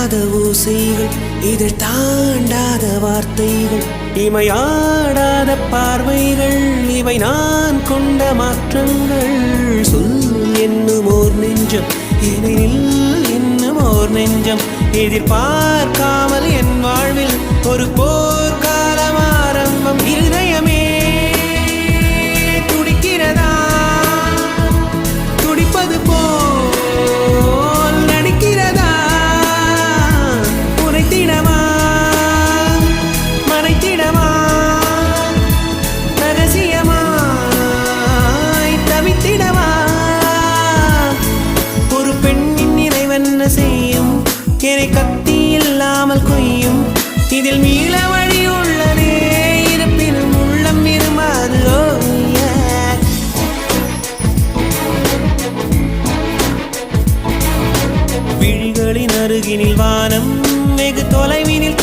தீண்டாத ஓசைகள், இதழ் தாண்டாத வார்த்தைகள், இமையாடாத பார்வைகள், இவை நான் கொண்ட மாற்றங்கள். சொல் என்னும் ஓர் நெஞ்சம், எனில் இன்னும் ஓர் நெஞ்சம், எதிர்பார்க்காமல் என் வாழ்வில் ஒரு போர்க்காலம் ஆரம்பம். இதயமே துடிக்கிறதா, துடிப்பது போல் நடிக்கிறதா, உரைத்திடவா மறைத்திடவா, ரகசியமாய் தவித்திடவா. ஒரு பெண்ணின் நிறைவென்ன செய்யும், என்னை கத்தி இல்லாமல் கொய்யும், இதில் மீள வழி உள்ளதே, இருப்பினும் உள்ளம் விரும்பாது. விழிகளின் அருகினில் வானம், வெகு தொலைவினில்